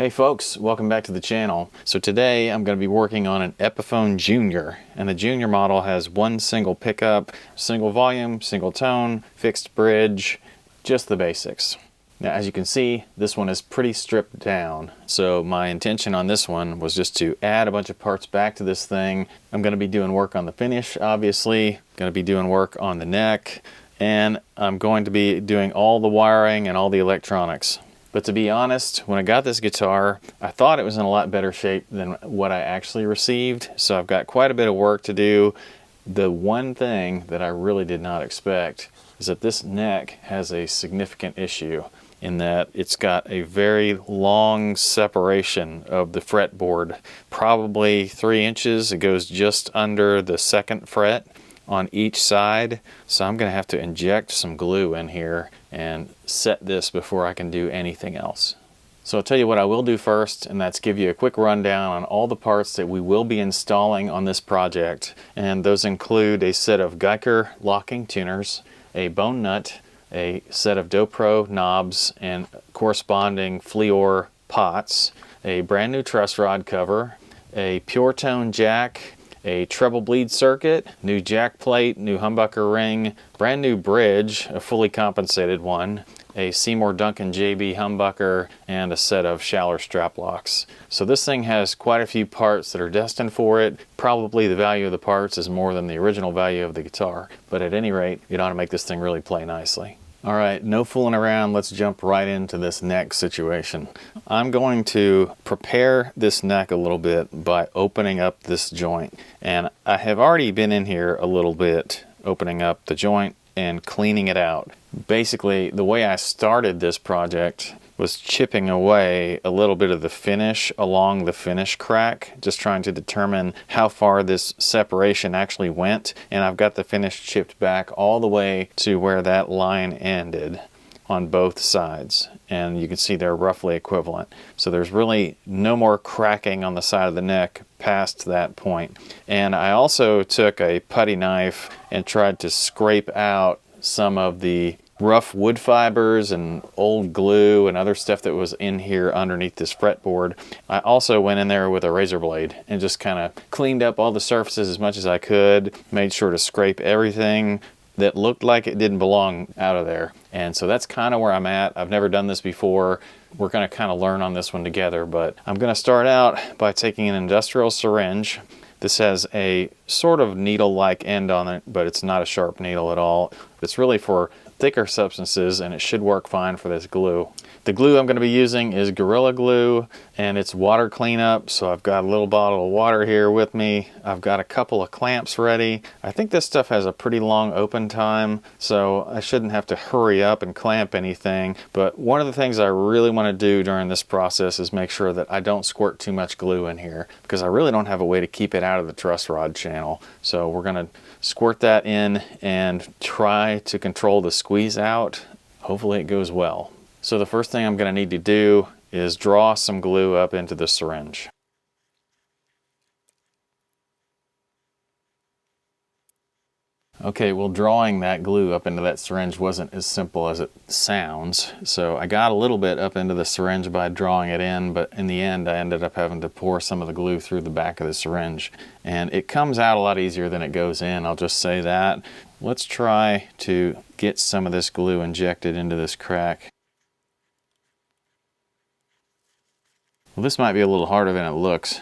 Hey folks, welcome back to the channel. So today I'm going to be working on an Epiphone Junior, and the Junior model has one single pickup, single volume, single tone, fixed bridge, just the basics. Now as you can see, this one is pretty stripped down. So my intention on this one was just to add a bunch of parts back to this thing. I'm going to be doing work on the finish, obviously, going to be doing work on the neck, and I'm going to be doing all the wiring and all the electronics. But to be honest, when I got this guitar, I thought it was in a lot better shape than what I actually received. So I've got quite a bit of work to do. The one thing that I really did not expect is that this neck has a significant issue in that it's got a very long separation of the fretboard, probably 3 inches. It goes just under the 2nd fret on each side. So I'm going to have to inject some glue in here and set this before I can do anything else. So I'll tell you what I will do first, and that's give you a quick rundown on all the parts that we will be installing on this project. And those include a set of Geiger locking tuners, a bone nut, a set of Dobro knobs and corresponding Fleor pots, a brand new truss rod cover, a pure tone jack, a treble bleed circuit, new jack plate, new humbucker ring, brand new bridge, a fully compensated one, a Seymour Duncan JB humbucker, and a set of Schaller strap locks. So this thing has quite a few parts that are destined for it. Probably the value of the parts is more than the original value of the guitar, but at any rate, it ought to make this thing really play nicely. All right, no fooling around, let's jump right into this neck situation. I'm going to prepare this neck a little bit by opening up this joint. And I have already been in here a little bit, opening up the joint and cleaning it out. Basically, the way I started this project was chipping away a little bit of the finish along the finish crack, just trying to determine how far this separation actually went. And I've got the finish chipped back all the way to where that line ended on both sides. And you can see they're roughly equivalent. So there's really no more cracking on the side of the neck past that point. And I also took a putty knife and tried to scrape out some of the rough wood fibers and old glue and other stuff that was in here underneath this fretboard. I also went in there with a razor blade and just kind of cleaned up all the surfaces as much as I could, made sure to scrape everything that looked like it didn't belong out of there. And so that's kind of where I'm at. I've never done this before. We're going to kind of learn on this one together, but I'm going to start out by taking an industrial syringe. This has a sort of needle-like end on it, but it's not a sharp needle at all. It's really for thicker substances, and it should work fine for this glue. The glue I'm going to be using is Gorilla Glue, and it's water cleanup, so I've got a little bottle of water here with me. I've got a couple of clamps ready. I think this stuff has a pretty long open time, so I shouldn't have to hurry up and clamp anything. But one of the things I really want to do during this process is make sure that I don't squirt too much glue in here, because I really don't have a way to keep it out of the truss rod channel. So we're going to squirt that in and try to control the squeeze out. Hopefully it goes well. So the first thing I'm going to need to do is draw some glue up into the syringe. Okay, well, drawing that glue up into that syringe wasn't as simple as it sounds. So I got a little bit up into the syringe by drawing it in, but in the end I ended up having to pour some of the glue through the back of the syringe. And it comes out a lot easier than it goes in, I'll just say that. Let's try to get some of this glue injected into this crack. Well, this might be a little harder than it looks.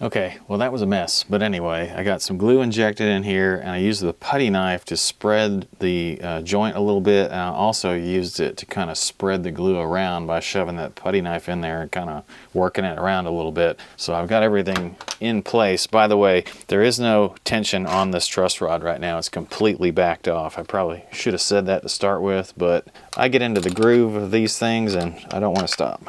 Okay, well that was a mess, but anyway, I got some glue injected in here, and I used the putty knife to spread the joint a little bit, and I also used it to kind of spread the glue around by shoving that putty knife in there and kind of working it around a little bit. So I've got everything in place. By the way, there is no tension on this truss rod right now. It's completely backed off. I probably should have said that to start with, but I get into the groove of these things and I don't want to stop.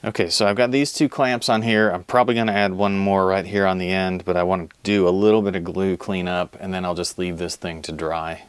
Okay, so I've got these two clamps on here. I'm probably going to add one more right here on the end, but I want to do a little bit of glue cleanup, and then I'll just leave this thing to dry.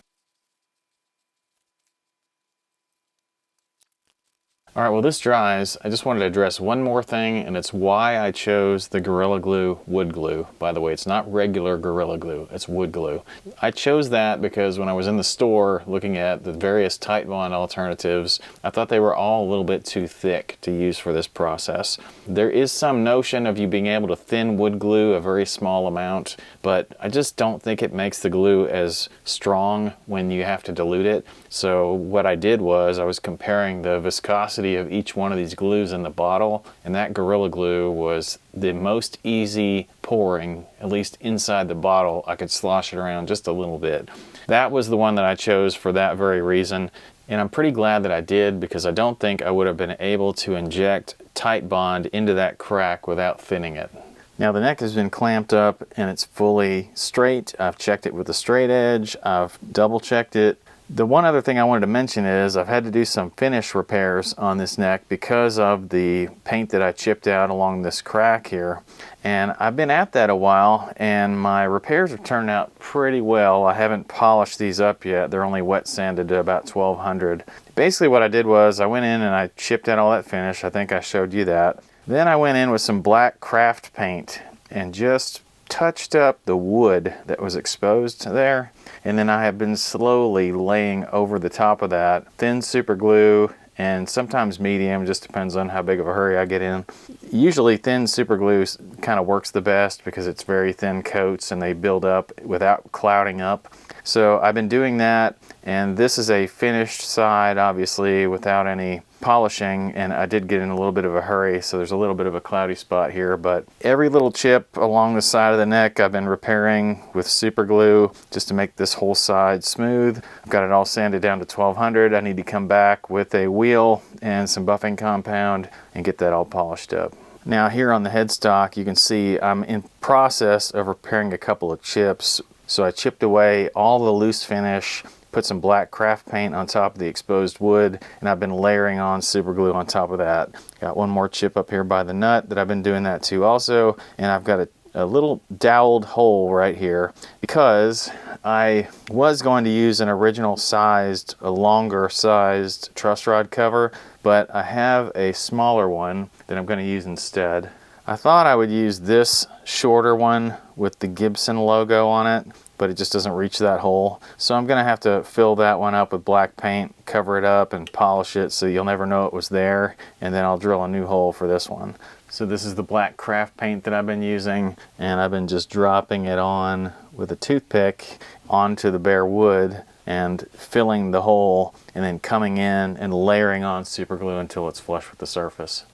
All right, well this dries, I just wanted to address one more thing, and it's why I chose the Gorilla Glue wood glue. By the way, it's not regular Gorilla Glue, it's wood glue. I chose that because when I was in the store looking at the various Titebond alternatives, I thought they were all a little bit too thick to use for this process. There is some notion of you being able to thin wood glue a very small amount, but I just don't think it makes the glue as strong when you have to dilute it. So what I did was I was comparing the viscosity of each one of these glues in the bottle, and that Gorilla Glue was the most easy pouring, at least inside the bottle. I could slosh it around just a little bit. That was the one that I chose for that very reason, and I'm pretty glad that I did, because I don't think I would have been able to inject Titebond into that crack without thinning it. Now the neck has been clamped up and it's fully straight. I've checked it with a straight edge, I've double checked it. The one other thing I wanted to mention is I've had to do some finish repairs on this neck because of the paint that I chipped out along this crack here. And I've been at that a while, and my repairs have turned out pretty well. I haven't polished these up yet. They're only wet sanded to about 1200. Basically what I did was I went in and I chipped out all that finish. I think I showed you that. Then I went in with some black craft paint and just touched up the wood that was exposed there, and then I have been slowly laying over the top of that thin super glue, and sometimes medium, just depends on how big of a hurry I get in. Usually thin super glue kind of works the best because it's very thin coats and they build up without clouding up. So I've been doing that, and this is a finished side, obviously without any polishing, and I did get in a little bit of a hurry, so there's a little bit of a cloudy spot here, but every little chip along the side of the neck I've been repairing with super glue just to make this whole side smooth. I've got it all sanded down to 1200. I need to come back with a wheel and some buffing compound and get that all polished up. Now here on the headstock you can see I'm in process of repairing a couple of chips. So I chipped away all the loose finish, put some black craft paint on top of the exposed wood, and I've been layering on super glue on top of that. Got one more chip up here by the nut that I've been doing that to also, and I've got a little doweled hole right here because I was going to use an original sized, a longer sized truss rod cover, but I have a smaller one that I'm going to use instead. I thought I would use this shorter one with the Gibson logo on it, but it just doesn't reach that hole. So I'm gonna have to fill that one up with black paint, cover it up and polish it so you'll never know it was there, and then I'll drill a new hole for this one. So this is the black craft paint that I've been using, and I've been just dropping it on with a toothpick onto the bare wood and filling the hole, and then coming in and layering on super glue until it's flush with the surface.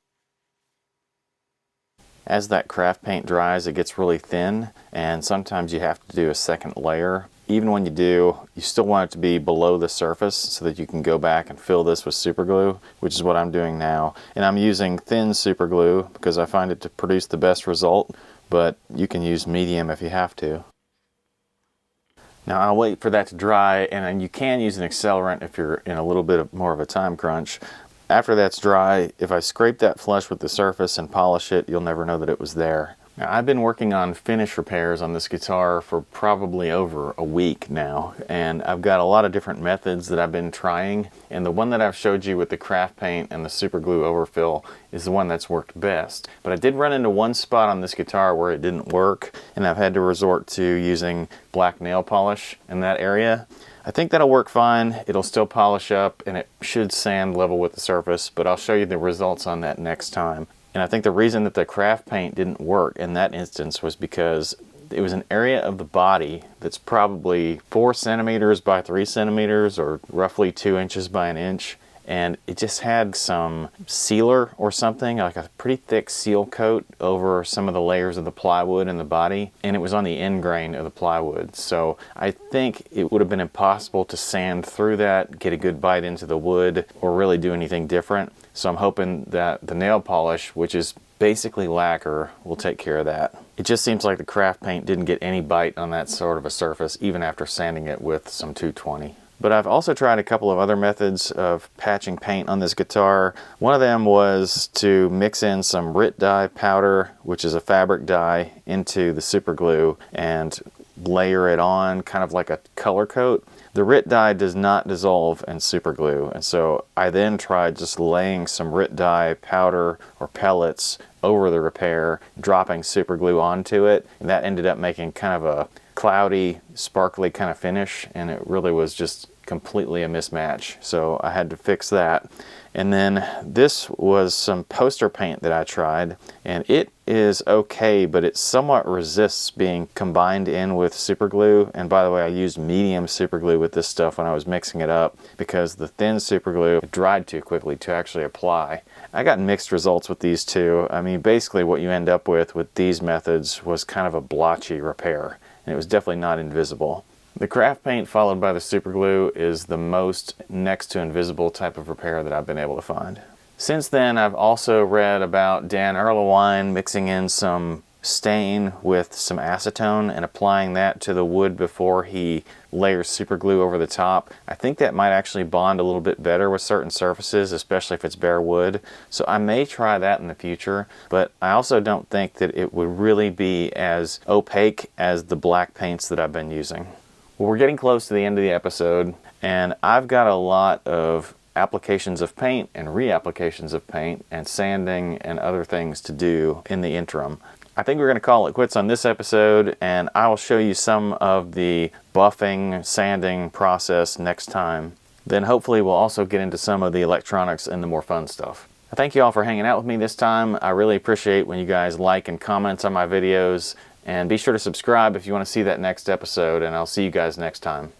As that craft paint dries, it gets really thin, and sometimes you have to do a second layer. Even when you do, you still want it to be below the surface so that you can go back and fill this with super glue, which is what I'm doing now. And I'm using thin super glue because I find it to produce the best result, but you can use medium if you have to. Now I'll wait for that to dry, and then you can use an accelerant if you're in a little bit more of a time crunch. After that's dry, if I scrape that flush with the surface and polish it, you'll never know that it was there. Now, I've been working on finish repairs on this guitar for probably over a week now, and I've got a lot of different methods that I've been trying, and the one that I've showed you with the craft paint and the super glue overfill is the one that's worked best. But I did run into one spot on this guitar where it didn't work, and I've had to resort to using black nail polish in that area. I think that'll work fine. It'll still polish up and it should sand level with the surface, but I'll show you the results on that next time. And I think the reason that the craft paint didn't work in that instance was because it was an area of the body that's probably 4 centimeters by 3 centimeters, or roughly 2 inches by 1 inch. And it just had some sealer or something, like a pretty thick seal coat over some of the layers of the plywood in the body, and it was on the end grain of the plywood. So I think it would have been impossible to sand through that, get a good bite into the wood, or really do anything different. So I'm hoping that the nail polish, which is basically lacquer, will take care of that. It just seems like the craft paint didn't get any bite on that sort of a surface, even after sanding it with some 220. But I've also tried a couple of other methods of patching paint on this guitar. One of them was to mix in some RIT dye powder, which is a fabric dye, into the super glue and layer it on kind of like a color coat. The RIT dye does not dissolve in super glue, and so I then tried just laying some RIT dye powder or pellets over the repair, dropping super glue onto it, and that ended up making kind of a cloudy, sparkly kind of finish, and it really was just completely a mismatch. So I had to fix that. And then this was some poster paint that I tried, and it is okay, but it somewhat resists being combined in with super glue. And by the way, I used medium super glue with this stuff when I was mixing it up because the thin super glue dried too quickly to actually apply. I got mixed results with these two. I mean, basically what you end up with these methods was kind of a blotchy repair, and it was definitely not invisible. The craft paint followed by the super glue is the most next to invisible type of repair that I've been able to find. Since then, I've also read about Dan Erlewine mixing in some stain with some acetone and applying that to the wood before he layers super glue over the top. I think that might actually bond a little bit better with certain surfaces, especially if it's bare wood. So I may try that in the future, but I also don't think that it would really be as opaque as the black paints that I've been using. Well, we're getting close to the end of the episode, and I've got a lot of applications of paint and reapplications of paint and sanding and other things to do in the interim. I think we're going to call it quits on this episode, and I will show you some of the buffing, sanding process next time. Then hopefully we'll also get into some of the electronics and the more fun stuff. Thank you all for hanging out with me this time. I really appreciate when you guys like and comment on my videos. And be sure to subscribe if you want to see that next episode, and I'll see you guys next time.